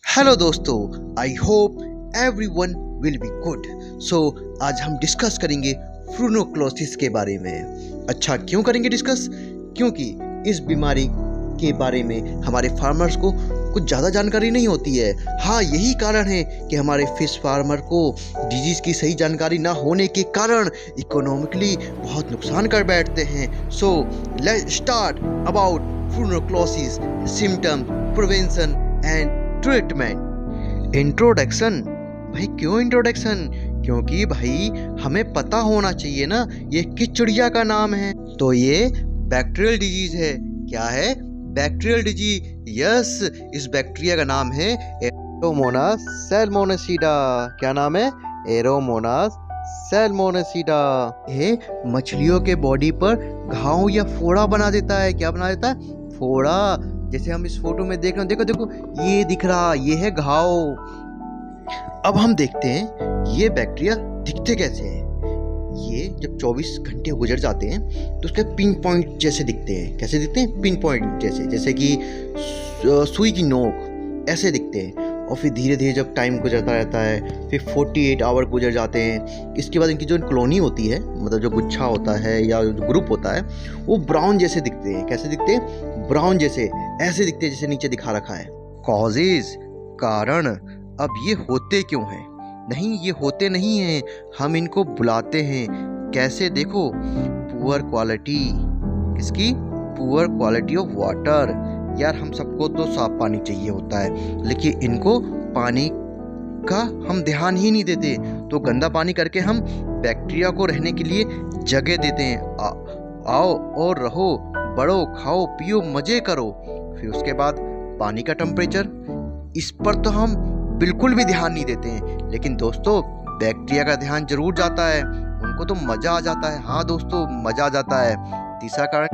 Hello दोस्तों, I hope everyone will be good. So आज हम डिस्कस करेंगे फ्रूनोक्लोसिस के बारे में। अच्छा, क्यों करेंगे डिस्कस? क्योंकि इस बीमारी के बारे में हमारे फार्मर्स को कुछ ज़्यादा जानकारी नहीं होती है। हाँ, यही कारण है कि हमारे फिश फार्मर को डिजीज़ की सही जानकारी ना होने के कारण इकोनॉमिकली बहुत नुकसान कर बैठते हैं। So let's start about furunculosis, symptom, prevention and treatment. Introduction. भाई क्यों इंट्रोडक्शन? क्योंकि भाई हमें पता होना चाहिए ना ये किस चिड़िया का नाम है। तो ये बैक्टीरियल डिजीज है। क्या है? Bacterial disease. यस, इस बैक्टीरिया का नाम है एरोमोनास सैल्मोनेसिडा। क्या नाम है? एरोमोनास सैल्मोनेसिडा। ये मछलियों के बॉडी पर घाव या फोड़ा बना देता है। क्या बना देता है? फोड़ा। जैसे हम इस फोटो में देख रहे हैं, देखो देखो ये दिख रहा, ये है घाव। अब हम देखते हैं ये बैक्टीरिया दिखते कैसे हैं। ये जब 24 घंटे गुजर जाते हैं तो उसके पिन पॉइंट जैसे दिखते हैं। कैसे दिखते हैं? पिन पॉइंट जैसे कि सुई की नोक ऐसे दिखते हैं। और फिर धीरे धीरे जब टाइम गुजरता रहता है, फिर 48 आवर गुजर जाते हैं। इसके बाद इनकी जो कॉलोनी होती है, मतलब जो गुच्छा होता है या जो ग्रुप होता है, वो ब्राउन जैसे दिखते हैं। कैसे दिखते हैं? ब्राउन जैसे, ऐसे दिखते हैं जैसे नीचे दिखा रखा है। कॉजेज, कारण। अब ये होते क्यों हैं? नहीं, ये होते नहीं हैं, हम इनको बुलाते हैं। कैसे? देखो, पुअर क्वालिटी। किसकी? Poor quality of water. यार, हम सबको तो साफ पानी चाहिए होता है, लेकिन इनको पानी का हम ध्यान ही नहीं देते। तो गंदा पानी करके हम बैक्टीरिया को रहने के लिए जगह देते हैं। आओ और रहो, बढ़ो, खाओ पियो, मजे करो। फिर उसके बाद पानी का टेम्परेचर, इस पर तो हम बिल्कुल भी ध्यान नहीं देते हैं। लेकिन दोस्तों, बैक्टीरिया का ध्यान जरूर जाता है, उनको तो मजा आ जाता है। हाँ दोस्तों, मजा आ जाता है। तीसरा कारण।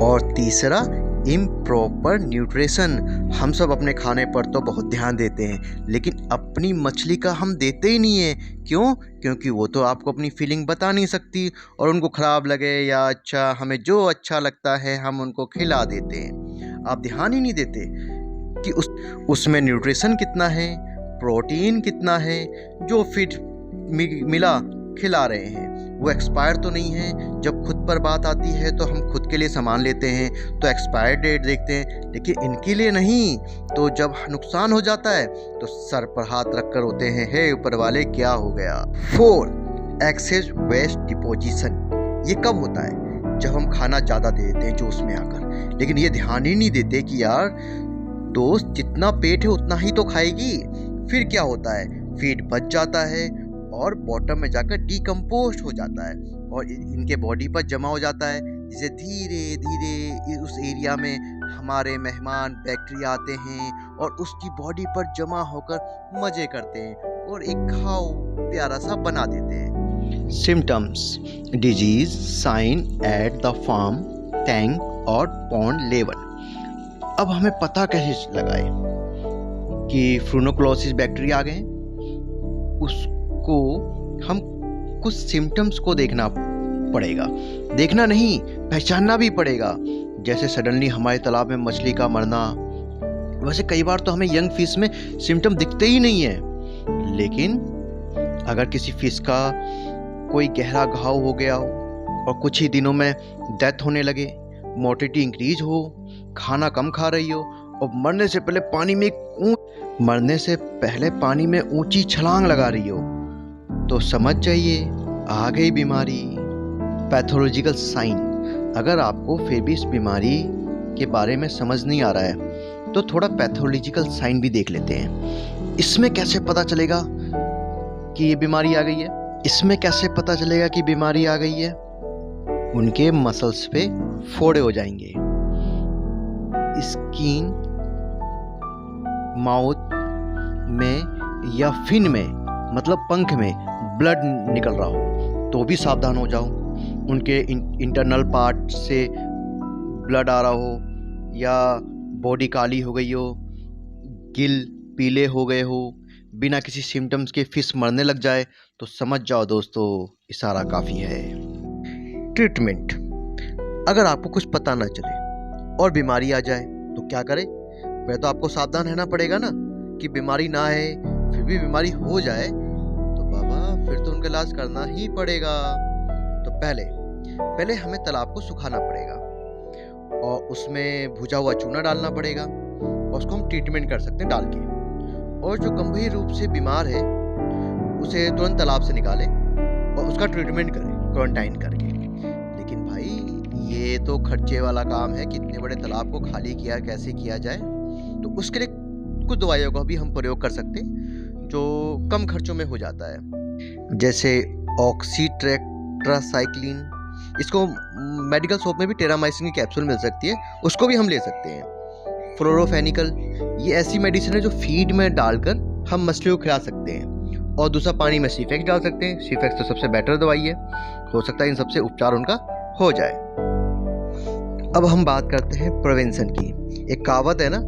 और तीसरा, इम्प्रॉपर न्यूट्रिशन। हम सब अपने खाने पर तो बहुत ध्यान देते हैं, लेकिन अपनी मछली का हम देते ही नहीं है। क्यों? क्योंकि वो तो आपको अपनी फीलिंग बता नहीं सकती, और उनको खराब लगे या अच्छा, हमें जो अच्छा लगता है हम उनको खिला देते हैं। आप ध्यान ही नहीं देते कि उसमें न्यूट्रिशन कितना है, प्रोटीन कितना है, जो फीड मिला खिला रहे हैं, वो एक्सपायर तो नहीं है। जब खुद पर बात आती है तो हम खुद के लिए सामान लेते हैं तो एक्सपायर डेट देखते हैं, लेकिन इनके लिए नहीं। तो जब नुकसान हो जाता है तो सर पर हाथ रखकर होते हैं, हे ऊपर वाले क्या हो गया। 4, एक्सेस वेस्ट डिपोजिशन। ये कब होता है? जब हम खाना ज़्यादा दे देते हैं जोश में आकर, लेकिन ये ध्यान ही नहीं देते कि यार दोस्त, जितना पेट है उतना ही तो खाएगी। फिर क्या होता है? फीड बच जाता है और बॉटम में जाकर डिकम्पोस्ट हो जाता है और इनके बॉडी पर जमा हो जाता है, जिसे धीरे धीरे उस एरिया में हमारे मेहमान बैक्टीरिया आते हैं और उसकी बॉडी पर जमा होकर मजे करते हैं और एक घाव प्यारा सा बना देते हैं। Symptoms, disease sign at the farm, tank और पॉन्ड लेवल। अब हमें पता कैसे लगाए कि फ्रूनोक्लोसिस बैक्टीरिया आ गए? उसको हम कुछ सिम्टम्स को देखना पड़ेगा। देखना नहीं, पहचानना भी पड़ेगा। जैसे सडनली हमारे तालाब में मछली का मरना। वैसे कई बार तो हमें यंग फिश में सिम्टम दिखते ही नहीं है, लेकिन अगर किसी फिश का कोई गहरा घाव हो गया हो और कुछ ही दिनों में डेथ होने लगे, मोर्टिलिटी इंक्रीज हो, खाना कम खा रही हो और मरने से पहले पानी में ऊंची छलांग लगा रही हो, तो समझ जाइए आ गई बीमारी। Pathological sign. अगर आपको फिर भी इस बीमारी के बारे में समझ नहीं आ रहा है तो थोड़ा पैथोलॉजिकल साइन भी देख लेते हैं। इसमें कैसे पता चलेगा कि ये बीमारी आ गई है? इसमें कैसे पता चलेगा कि बीमारी आ गई है? उनके मसल्स पे फोड़े हो जाएंगे, स्किन, माउथ में या फिन में, मतलब पंख में ब्लड निकल रहा हो तो भी सावधान हो जाओ। उनके इंटरनल पार्ट से ब्लड आ रहा हो या बॉडी काली हो गई हो, गिल पीले हो गए हो, बिना किसी सिम्टम्स के फिश मरने लग जाए, तो समझ जाओ दोस्तों, इशारा काफ़ी है। ट्रीटमेंट। अगर आपको कुछ पता ना चले और बीमारी आ जाए तो क्या करें? पहले तो आपको सावधान रहना पड़ेगा ना कि बीमारी ना है, फिर भी बीमारी हो जाए तो बाबा फिर तो उनका इलाज करना ही पड़ेगा। तो पहले हमें तालाब को सुखाना पड़ेगा और उसमें भुजा हुआ चूना डालना पड़ेगा और उसको हम ट्रीटमेंट कर सकते हैं डाल के। और जो गंभीर रूप से बीमार है उसे तुरंत तालाब से निकालें और उसका ट्रीटमेंट करें क्वारंटाइन करके। लेकिन भाई ये तो खर्चे वाला काम है, कितने बड़े तालाब को खाली किया कैसे किया जाए। तो उसके लिए कुछ दवाइयों का भी हम प्रयोग कर सकते हैं जो कम खर्चों में हो जाता है, जैसे ऑक्सीटेट्रासाइक्लिन। इसको मेडिकल शॉप में भी टेरामाइसिन की कैप्सूल मिल सकती है, उसको भी हम ले सकते हैं। फ्लोरोफेनिकल, ये ऐसी मेडिसिन है जो फीड में डालकर हम मछलियों को खिला सकते हैं। और दूसरा, पानी में सीफेक्स डाल सकते हैं। सीफेक्स तो सबसे बेटर दवाई है, हो सकता है इन सबसे उपचार उनका हो जाए। अब हम बात करते हैं प्रिवेंशन की। एक कहावत है ना,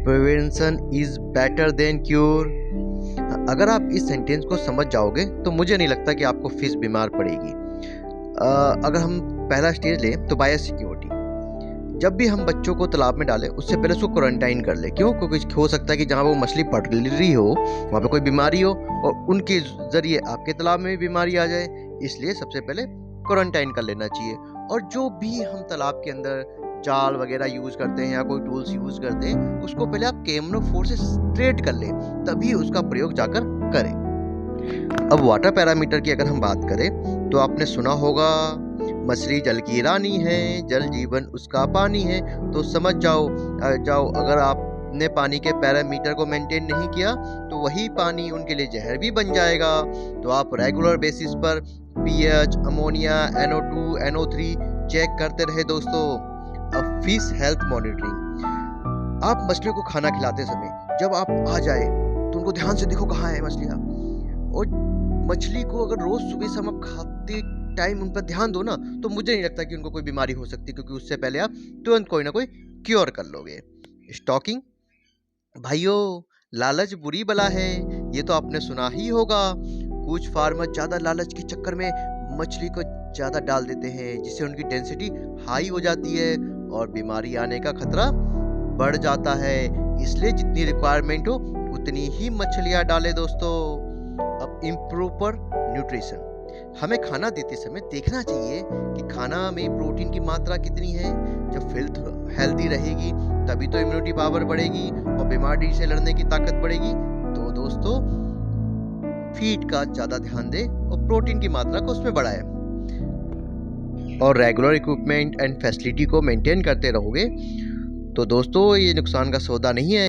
prevention is better than cure. अगर आप इस सेंटेंस को समझ जाओगे तो मुझे नहीं लगता कि आपको फिश बीमार पड़ेगी। अगर हम पहला स्टेज लें तो बायोसिक्योरिटी। जब भी हम बच्चों को तालाब में डालें उससे पहले उसको क्वारंटाइन कर ले। क्यों? क्योंकि हो सकता है कि जहाँ वो मछली पड़ रही हो वहाँ पे कोई बीमारी हो और उनके जरिए आपके तालाब में भी बीमारी आ जाए, इसलिए सबसे पहले क्वारंटाइन कर लेना चाहिए। और जो भी हम तालाब के अंदर जाल वगैरह यूज करते हैं या कोई टूल्स यूज करते हैं उसको पहले आप कैमरोफोर से स्ट्रेट कर लें, तभी उसका प्रयोग जाकर करें। अब वाटर पैरामीटर की अगर हम बात करें तो आपने सुना होगा, मछली जल की रानी है, जल जीवन उसका पानी है। तो समझ जाओ अगर आपने पानी के पैरामीटर को मेंटेन नहीं किया तो वही पानी उनके लिए जहर भी बन जाएगा। तो आप रेगुलर बेसिस पर pH, ammonia, NO2, NO3 check करते रहे दोस्तों। अब फिश हेल्थ मॉनिटरिंग। आप मछलियों को खाना खिलाते समय जब आप आ जाए तो उनको ध्यान से देखो कहाँ है मछलियाँ। और मछली को अगर रोज सुबह शाम आप खाते टाइम उन पर ध्यान दो ना, तो मुझे नहीं लगता कि उनको कोई बीमारी हो सकती, क्योंकि उससे पहले आप तुरंत कोई ना कोई क्योर कर लोगे। स्टॉकिंग, भाइयों लालच बुरी बला है, ये तो आपने सुना ही होगा। कुछ फार्मर ज्यादा लालच के चक्कर में मछली को ज्यादा डाल देते हैं, जिससे उनकी डेंसिटी हाई हो जाती है और बीमारी आने का खतरा बढ़ जाता है। इसलिए जितनी रिक्वायरमेंट हो उतनी ही मछलियां डालें दोस्तों। अब इम्प्रॉपर न्यूट्रिशन, हमें खाना देते समय देखना चाहिए कि खाना में प्रोटीन की मात्रा कितनी है। जब फिल्थ हेल्दी रहेगी तभी तो इम्यूनिटी पावर बढ़ेगी और बीमारी से लड़ने की ताकत बढ़ेगी। तो दोस्तों फीड का ज्यादा ध्यान दें और प्रोटीन की मात्रा को उसमें बढ़ाएं। और रेगुलर इक्विपमेंट एंड फैसिलिटी को मेंटेन करते रहोगे तो दोस्तों ये नुकसान का सौदा नहीं है।